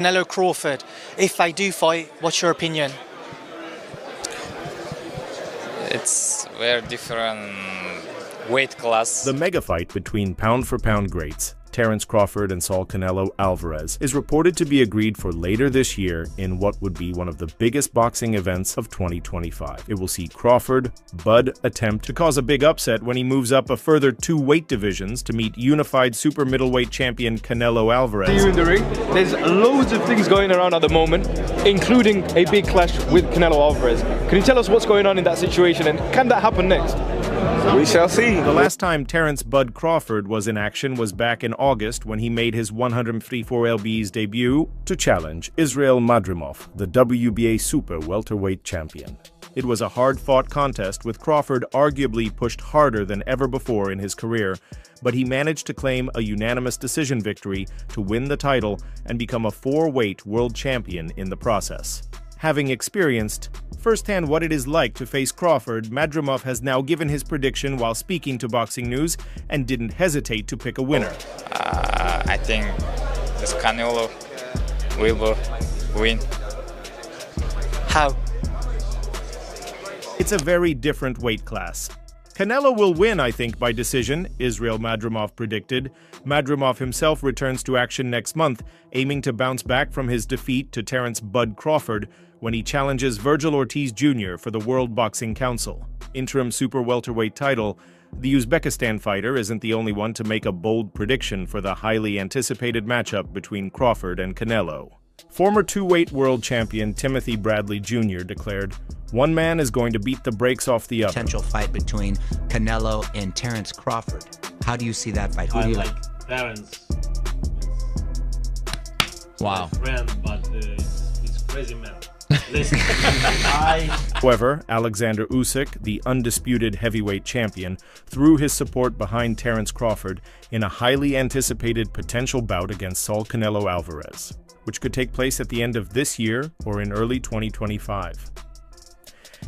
Canelo Crawford, if they do fight, what's your opinion? It's very different weight class. The mega fight between pound-for-pound greats Terence Crawford and Canelo Alvarez is reported to be agreed for later this year in what would be one of the biggest boxing events of 2025. It will see Crawford, Bud attempt to cause a big upset when he moves up a further 2 weight divisions to meet unified super middleweight champion Canelo Alvarez. See you in the ring. There's loads of things going around at the moment, including a big clash with Canelo Alvarez. Can you tell us what's going on in that situation, and can that happen next? We shall see. The last time Terence "Bud" Crawford was in action was back in August when he made his 154 lbs debut to challenge Israil Madrimov, the WBA super welterweight champion. It was a hard-fought contest with Crawford arguably pushed harder than ever before in his career, but he managed to claim a unanimous decision victory to win the title and become a 4-weight world champion in the process. Having experienced firsthand what it is like to face Crawford, Madrimov has now given his prediction while speaking to Boxing News and didn't hesitate to pick a winner. I think this Canelo will win. How? It's a very different weight class. Canelo will win, I think, by decision, Israil Madrimov predicted. Madrimov himself returns to action next month, aiming to bounce back from his defeat to Terence "Bud" Crawford when he challenges Virgil Ortiz Jr. for the World Boxing Council interim super welterweight title. The Uzbekistan fighter isn't the only one to make a bold prediction for the highly anticipated matchup between Crawford and Canelo. Former 2-weight world champion Timothy Bradley Jr. declared, "One man is going to beat the brakes off the other." Potential fight between Canelo and Terence Crawford. How do you see that fight? Who do you like? Terence. Wow. My friend, but he's crazy man. Listen, However, Alexander Usyk, the undisputed heavyweight champion, threw his support behind Terence Crawford in a highly anticipated potential bout against Canelo Alvarez, which could take place at the end of this year or in early 2025.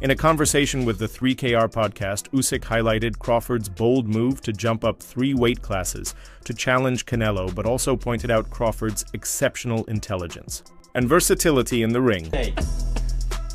In a conversation with the 3KR podcast, Usyk highlighted Crawford's bold move to jump up 3 weight classes to challenge Canelo, but also pointed out Crawford's exceptional intelligence and versatility in the ring. hey,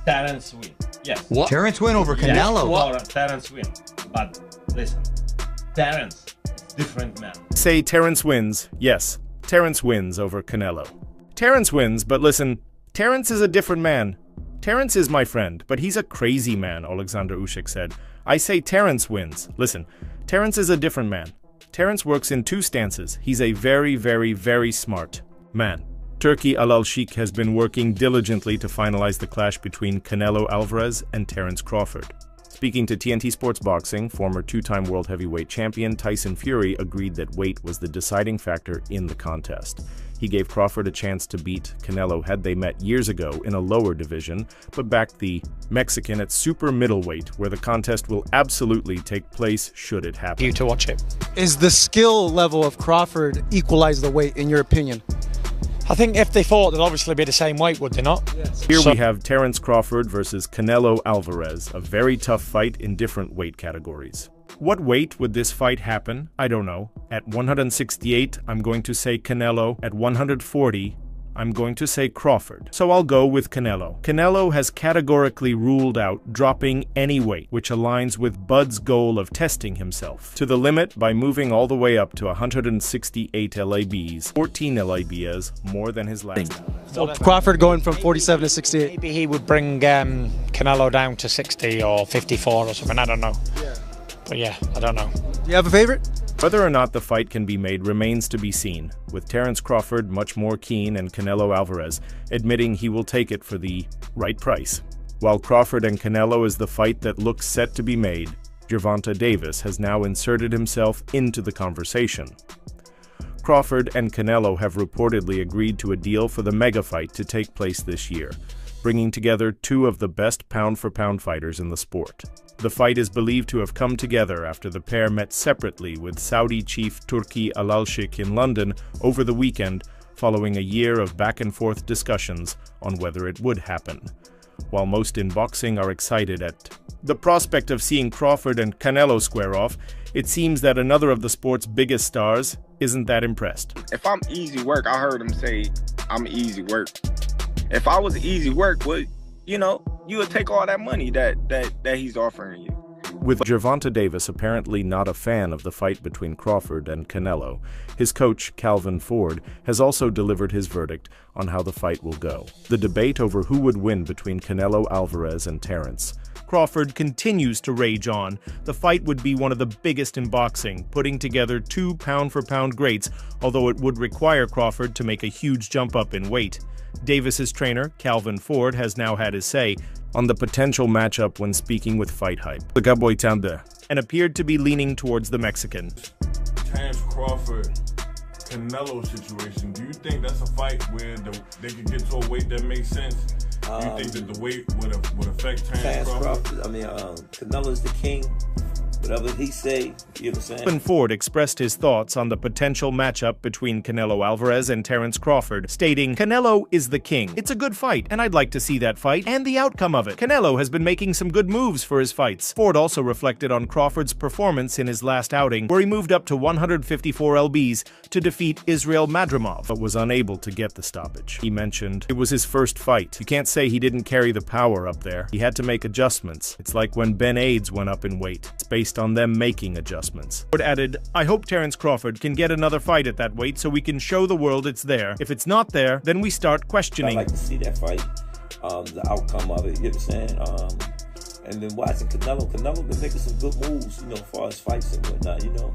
Terence win. Yes. What? Terence win over Canelo? Yes, Terence win. But listen, Terence is different man. Say Terence wins. Yes, Terence wins over Canelo. Terence wins, but listen, Terence is a different man. Terence is my friend, but he's a crazy man, Alexander Usyk said. I say Terence wins. Listen, Terence is a different man. Terence works in 2 stances. He's a very, very, very smart man. Turki Al-Sheikh has been working diligently to finalize the clash between Canelo Alvarez and Terence Crawford. Speaking to TNT Sports Boxing, former 2-time world heavyweight champion Tyson Fury agreed that weight was the deciding factor in the contest. He gave Crawford a chance to beat Canelo had they met years ago in a lower division, but backed the Mexican at super middleweight, where the contest will absolutely take place should it happen. You to watch it. Is the skill level of Crawford equalize the weight, in your opinion? I think if they fought, they'd obviously be the same weight, would they not? Yes. Here we have Terence Crawford versus Canelo Alvarez, a very tough fight in different weight categories. What weight would this fight happen? I don't know. At 168, I'm going to say Canelo. At 140, I'm going to say Crawford. So I'll go with Canelo. Canelo has categorically ruled out dropping any weight, which aligns with Bud's goal of testing himself to the limit by moving all the way up to 168 lbs, 14 lbs more than his last. So Crawford going from 47 to 68. Maybe he would bring Canelo down to 60 or 54 or something, I don't know. But yeah, I don't know. Do you have a favorite? Whether or not the fight can be made remains to be seen, with Terence Crawford much more keen and Canelo Alvarez admitting he will take it for the right price. While Crawford and Canelo is the fight that looks set to be made, Gervonta Davis has now inserted himself into the conversation. Crawford and Canelo have reportedly agreed to a deal for the mega fight to take place this year, bringing together 2 of the best pound-for-pound fighters in the sport. The fight is believed to have come together after the pair met separately with Saudi chief Turki Al-Sheikh in London over the weekend, following a year of back-and-forth discussions on whether it would happen. while most in boxing are excited at the prospect of seeing Crawford and Canelo square off, it seems that another of the sport's biggest stars isn't that impressed. If I'm easy work, I heard him say, I'm easy work. If I was easy work, well, you know, you would take all that money that he's offering you. With Gervonta Davis apparently not a fan of the fight between Crawford and Canelo, his coach, Calvin Ford, has also delivered his verdict on how the fight will go. The debate over who would win between Canelo Alvarez and Terence Crawford continues to rage on. The fight would be one of the biggest in boxing, putting together two pound-for-pound greats, although it would require Crawford to make a huge jump up in weight. Davis's trainer, Calvin Ford, has now had his say on the potential matchup when speaking with Fight Hype, the Cowboy Thunder, and appeared to be leaning towards the Mexican. Terence Crawford, Canelo situation, do you think that's a fight where they could get to a weight that makes sense? Do you think that the weight would affect Terence Crawford? I mean, Canelo's the king. Whatever he say, you know what I'm saying? Calvin Ford expressed his thoughts on the potential matchup between Canelo Alvarez and Terence Crawford, stating, "Canelo is the king. It's a good fight, and I'd like to see that fight and the outcome of it. Canelo has been making some good moves for his fights." Ford also reflected on Crawford's performance in his last outing, where he moved up to 154 lbs to defeat Israel Madrimov, but was unable to get the stoppage. He mentioned it was his first fight. You can't say he didn't carry the power up there. He had to make adjustments. It's like when Ben Aids went up in weight. It's based on them making adjustments. Ford added, "I hope Terence Crawford can get another fight at that weight so we can show the world it's there. If it's not there, then we start questioning." I'd like to see that fight, the outcome of it, you know what I'm saying? And then watching Canelo been making some good moves, you know, as far as fights and whatnot, you know.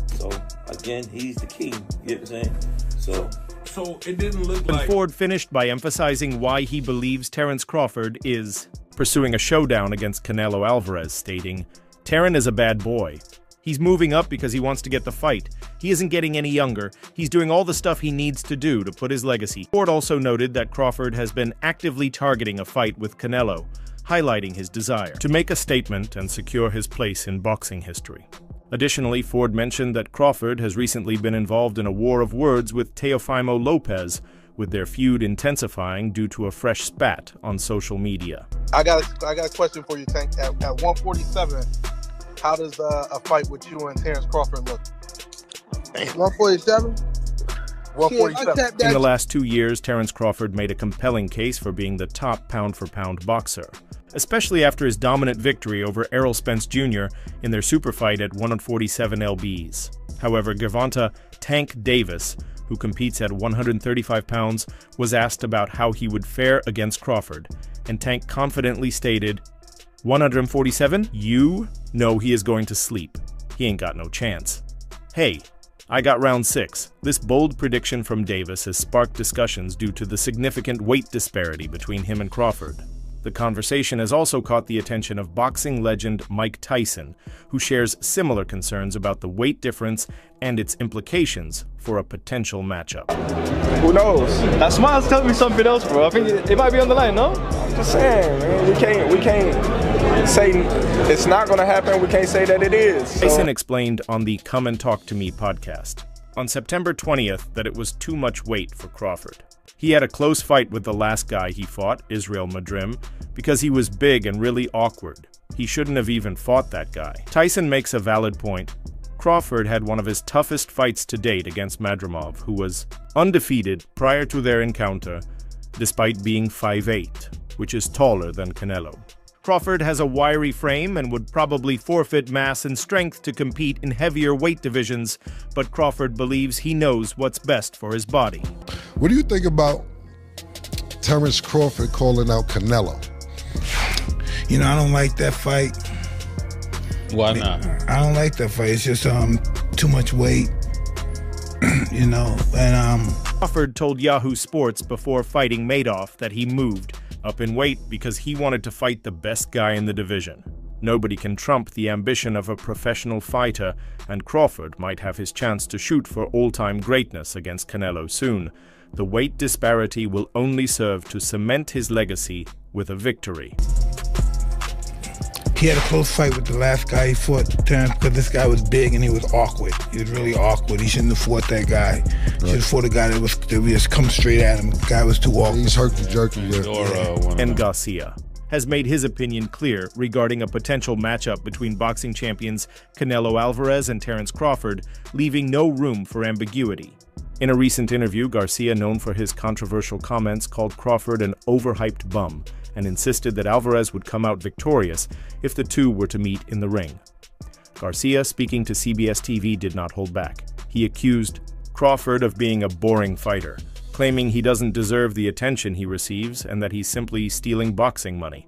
So, again, he's the king, you know what I'm saying? So it didn't look like... Ford finished by emphasizing why he believes Terence Crawford is pursuing a showdown against Canelo Alvarez, stating, "Terence is a bad boy. He's moving up because he wants to get the fight. He isn't getting any younger. He's doing all the stuff he needs to do to put his legacy." Ford also noted that Crawford has been actively targeting a fight with Canelo, highlighting his desire to make a statement and secure his place in boxing history. Additionally, Ford mentioned that Crawford has recently been involved in a war of words with Teofimo Lopez, with their feud intensifying due to a fresh spat on social media. I got a question for you, Tank. At 147, how does a fight with you and Terence Crawford look? 147? 147. In the last 2 years, Terence Crawford made a compelling case for being the top pound-for-pound boxer, especially after his dominant victory over Errol Spence Jr. in their super fight at 147 lbs. However, Gervonta "Tank" Davis, who competes at 135 pounds, was asked about how he would fare against Crawford, and Tank confidently stated, 147? You? No, he is going to sleep. He ain't got no chance. Hey, I got round 6. This bold prediction from Davis has sparked discussions due to the significant weight disparity between him and Crawford. The conversation has also caught the attention of boxing legend Mike Tyson, who shares similar concerns about the weight difference and its implications for a potential matchup. Who knows? That smile's telling me something else, bro. I think it might be on the line, no? I'm just saying, man, we can't say it's not going to happen. We can't say that it is. So. Tyson explained on the Come and Talk to Me podcast on September 20th that it was too much weight for Crawford. He had a close fight with the last guy he fought, Israel Madrim, because he was big and really awkward. He shouldn't have even fought that guy. Tyson makes a valid point. Crawford had one of his toughest fights to date against Madrimov, who was undefeated prior to their encounter, despite being 5'8", which is taller than Canelo. Crawford has a wiry frame and would probably forfeit mass and strength to compete in heavier weight divisions, but Crawford believes he knows what's best for his body. What do you think about Terence Crawford calling out Canelo? You know, I don't like that fight. Why not? I don't like that fight. It's just too much weight, you know. And Crawford told Yahoo Sports before fighting Madoff that he moved up in weight because he wanted to fight the best guy in the division. Nobody can trump the ambition of a professional fighter, and Crawford might have his chance to shoot for all-time greatness against Canelo soon. The weight disparity will only serve to cement his legacy with a victory. He had a close fight with the last guy he fought, Terence, because this guy was big and he was awkward. He was really awkward. He shouldn't have fought that guy. He should have fought a guy that would just come straight at him. The guy was too awkward. He's herky-jerky. And Garcia has made his opinion clear regarding a potential matchup between boxing champions Canelo Alvarez and Terence Crawford, leaving no room for ambiguity. In a recent interview, Garcia, known for his controversial comments, called Crawford an overhyped bum and insisted that Alvarez would come out victorious if the two were to meet in the ring. Garcia, speaking to CBS TV, did not hold back. He accused Crawford of being a boring fighter, claiming he doesn't deserve the attention he receives and that he's simply stealing boxing money.